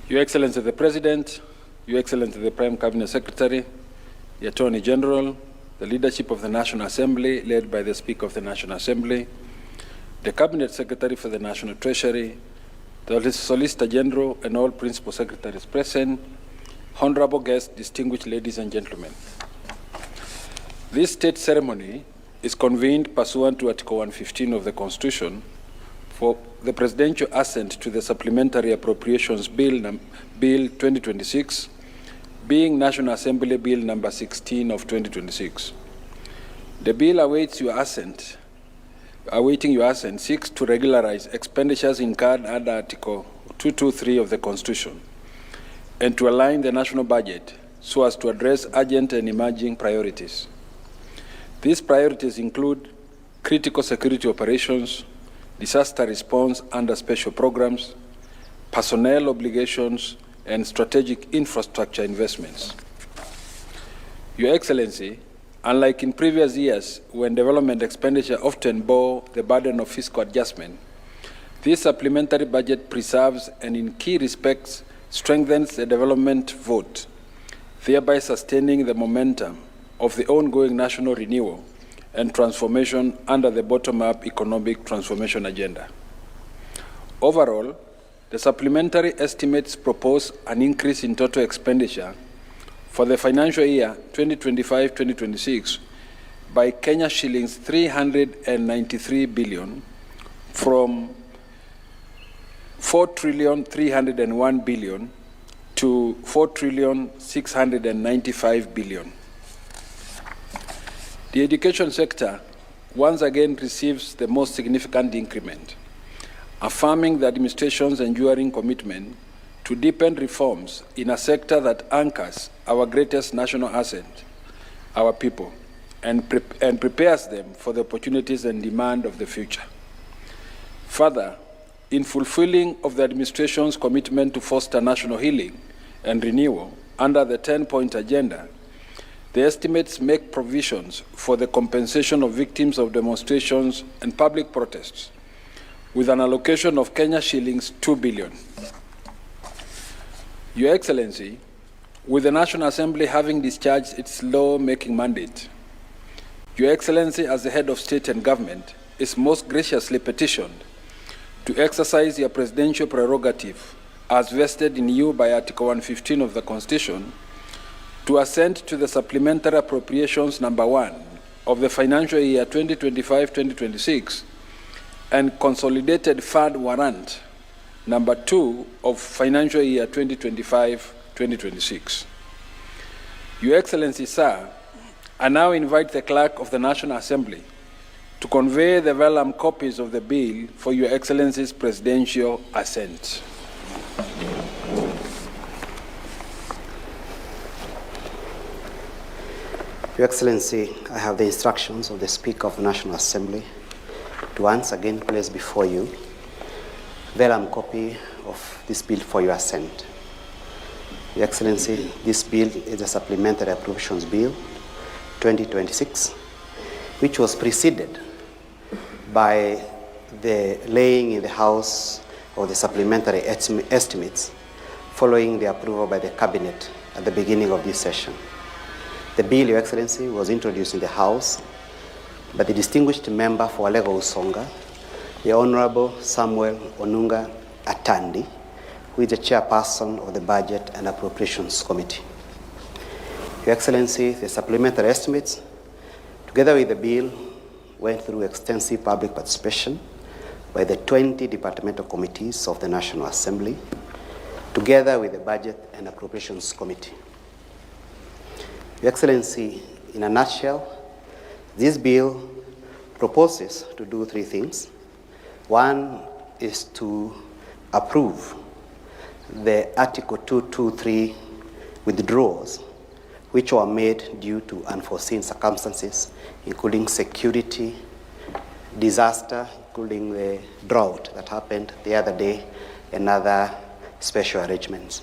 Your Excellency the President, Your Excellency the Prime Cabinet Secretary, the Attorney General, the leadership of the National Assembly, led by the Speaker of the National Assembly, the Cabinet Secretary for the National Treasury, the Solicitor General, and all Principal Secretaries present, honorable guests, distinguished ladies and gentlemen. This state ceremony is convened pursuant to Article 115 of the Constitution for the presidential assent to the Supplementary Appropriations Bill 2026, being National Assembly Bill number 16 of 2026. The bill awaiting your assent seeks to regularize expenditures incurred under Article 223 of the Constitution and to align the national budget so as to address urgent and emerging priorities. These priorities include critical security operations, disaster response under special programs, personnel obligations, and strategic infrastructure investments. Your Excellency, unlike in previous years when development expenditure often bore the burden of fiscal adjustment, this supplementary budget preserves and in key respects strengthens the development vote, thereby sustaining the momentum of the ongoing national renewal and transformation under the bottom-up economic transformation agenda. Overall, the supplementary estimates propose an increase in total expenditure for the financial year 2025-2026 by Kenya shillings 393 billion from 4,301 billion to 4,695 billion. The education sector once again receives the most significant increment, affirming the administration's enduring commitment to deepen reforms in a sector that anchors our greatest national asset, our people, and prepares them for the opportunities and demand of the future. Further, in fulfilling of the administration's commitment to foster national healing and renewal under the 10-point agenda, the estimates make provisions for the compensation of victims of demonstrations and public protests, with an allocation of Kenya shillings 2 billion. Your Excellency, with the National Assembly having discharged its law-making mandate, Your Excellency, as the head of state and government, is most graciously petitioned to exercise your presidential prerogative as vested in you by Article 115 of the Constitution to assent to the Supplementary Appropriations number 1 of the financial year 2025-2026 and Consolidated Fund Warrant number 2 of financial year 2025-2026. Your Excellency, sir, I now invite the Clerk of the National Assembly to convey the vellum copies of the bill for Your Excellency's presidential assent. Your Excellency, I have the instructions of the Speaker of the National Assembly to once again place before you vellum copy of this bill for your assent. Your Excellency, this bill is the Supplementary Appropriations Bill 2026, which was preceded by the laying in the House of the supplementary estimates following the approval by the Cabinet at the beginning of this session. The bill, Your Excellency, was introduced in the House by the distinguished member for Alego Usonga, the Honorable Samuel Onunga Atandi, who is the chairperson of the Budget and Appropriations Committee. Your Excellency, the supplementary estimates, together with the bill, went through extensive public participation by the 20 departmental committees of the National Assembly, together with the Budget and Appropriations Committee. Your Excellency, in a nutshell, this bill proposes to do three things. One is to approve the Article 223 withdrawals, which were made due to unforeseen circumstances, including security, disaster, including the drought that happened the other day, and other special arrangements.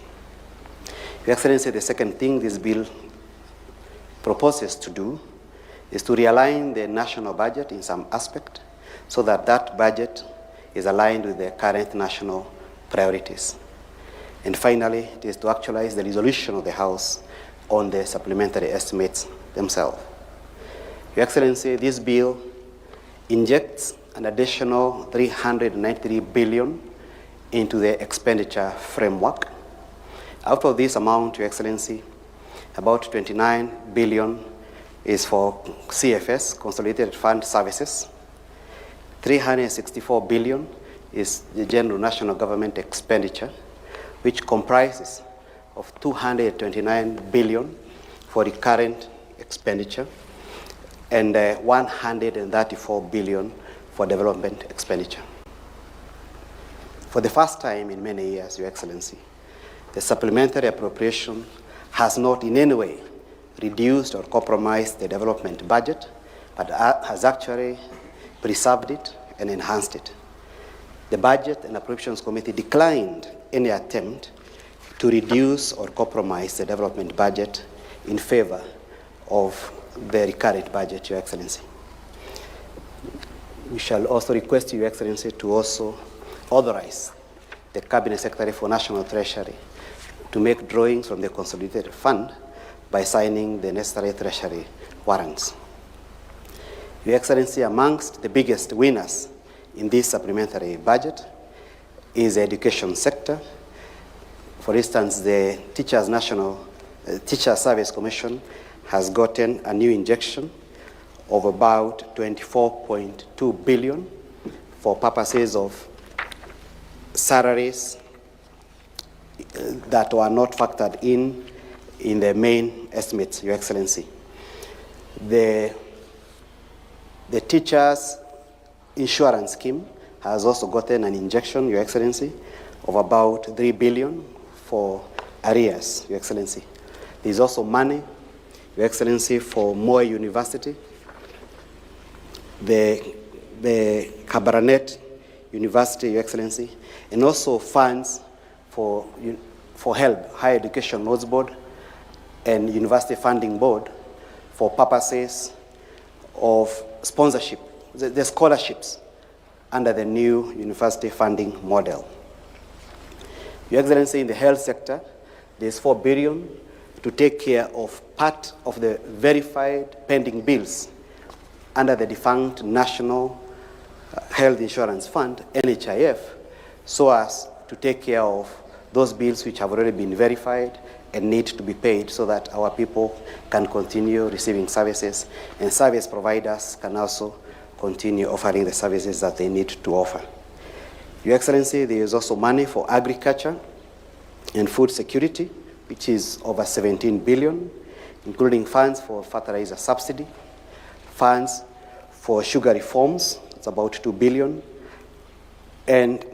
Your Excellency, the second thing this bill proposes to do is to realign the national budget in some aspect so that that budget is aligned with the current national priorities. And finally, it is to actualize the resolution of the House on the supplementary estimates themselves. Your Excellency, this bill injects an additional $393 billion into the expenditure framework. Out of this amount, Your Excellency, about $29 billion is for CFS, Consolidated Fund Services. $364 billion is the general national government expenditure, which comprises of $229 billion for recurrent expenditure and $134 billion for development expenditure. For the first time in many years, Your Excellency, the supplementary appropriation has not in any way reduced or compromised the development budget, but has actually preserved it and enhanced it. The Budget and Appropriations Committee declined any attempt to reduce or compromise the development budget in favor of the recurrent budget, Your Excellency. We shall also request Your Excellency to also authorize the Cabinet Secretary for National Treasury to make drawings from the Consolidated Fund by signing the necessary Treasury warrants. Your Excellency, amongst the biggest winners in this supplementary budget is the education sector. For instance, the Teachers Service Commission has gotten a new injection of about $24.2 billion for purposes of salaries that were not factored in the main estimates, Your Excellency. The Teachers Insurance Scheme has also gotten an injection, Your Excellency, of about $3 billion for arrears, Your Excellency. There is also money, Your Excellency, for Moi University, the Cabranet University, Your Excellency, and also funds for HELB, Higher Education Loans Board, and University Funding Board for purposes of sponsorship, the scholarships under the new university funding model. Your Excellency, in the health sector, there's $4 billion to take care of part of the verified pending bills under the defunct National Health Insurance Fund, NHIF, so as to take care of those bills which have already been verified and need to be paid so that our people can continue receiving services and service providers can also continue offering the services that they need to offer. Your Excellency, there is also money for agriculture and food security, which is over $17 billion, including funds for fertilizer subsidy, funds for sugar reforms, it's about $2 billion, and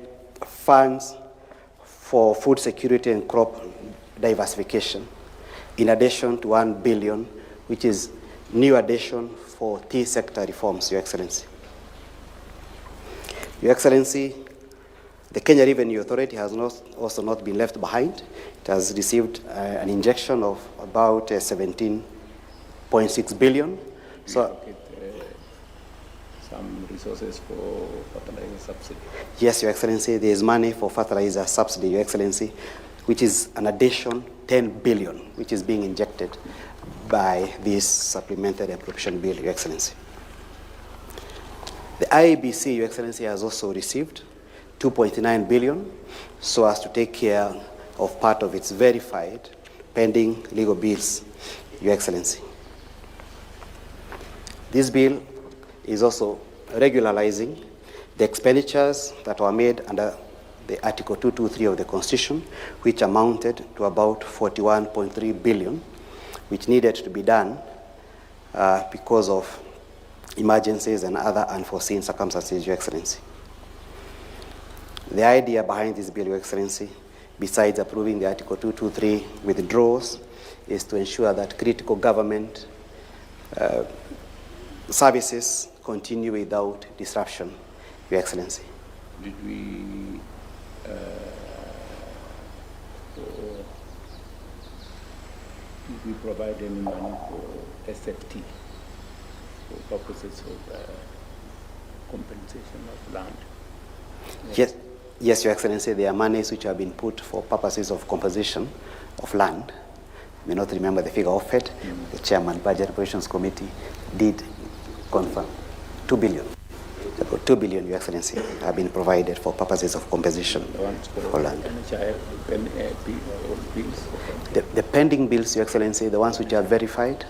funds for food security and crop diversification, in addition to $1 billion, which is new addition for tea sector reforms, Your Excellency. Your Excellency, the Kenya Revenue Authority has also not been left behind. It has received an injection of about $17.6 billion. So, some resources for fertilizer subsidy. Yes, Your Excellency, there is money for fertilizer subsidy, Your Excellency, which is an addition $10 billion, which is being injected by this supplementary appropriation bill, Your Excellency. The IABC, Your Excellency, has also received $2.9 billion so as to take care of part of its verified pending legal bills, Your Excellency. This bill is also regularizing the expenditures that were made under the Article 223 of the Constitution, which amounted to about $41.3 billion, which needed to be done because of emergencies and other unforeseen circumstances, Your Excellency. The idea behind this bill, Your Excellency, besides approving the Article 223 withdrawals, is to ensure that critical government services continue without disruption, Your Excellency. Did we provide any money for SFT for purposes of compensation of land? Yes, Yes, Your Excellency, there are monies which have been put for purposes of composition of land. You may not remember the figure offered. The Chairman, Budget Appropriations Committee, did confirm 2 billion. About 2 billion, Your Excellency, have been provided for purposes of composition for land. The pending bills, Your Excellency, the ones which are verified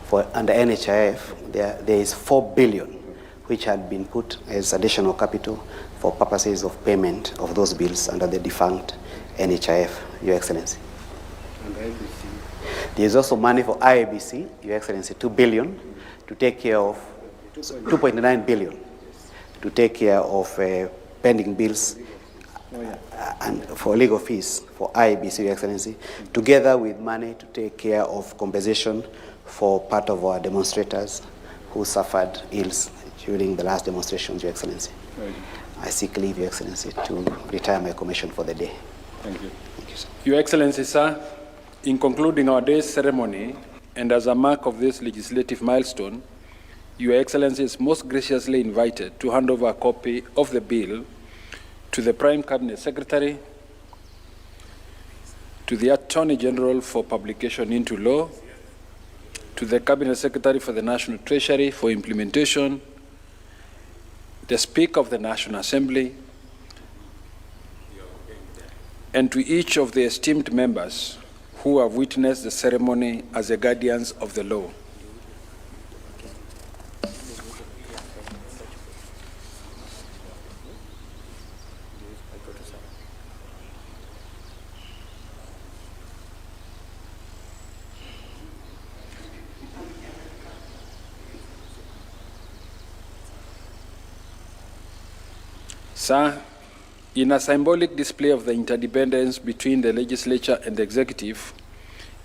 for under NHIF, there is 4 billion which had been put as additional capital for purposes of payment of those bills under the defunct NHIF, Your Excellency. There is also money for IABC, Your Excellency, 2 billion to take care of 2.9 billion to take care of pending bills and for legal fees for IABC, Your Excellency, together with money to take care of compensation for part of our demonstrators who suffered ills during the last demonstrations, Your Excellency. I seek leave, Your Excellency, to retire my commission for the day. Thank you. Thank you, sir. Your Excellency, sir, in concluding our day's ceremony and as a mark of this legislative milestone, Your Excellency is most graciously invited to hand over a copy of the bill to the Prime Cabinet Secretary, to the Attorney General for publication into law, to the Cabinet Secretary for the National Treasury for implementation, the Speaker of the National Assembly, and to each of the esteemed members who have witnessed the ceremony as the guardians of the law. Sir, in a symbolic display of the interdependence between the legislature and the executive,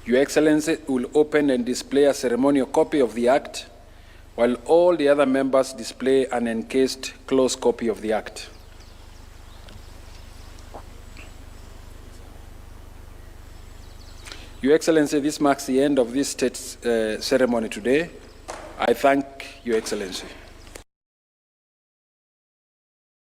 Your Excellency will open and display a ceremonial copy of the Act, while all the other members display an encased closed copy of the Act. Your Excellency, this marks the end of this state ceremony today. I thank Your Excellency.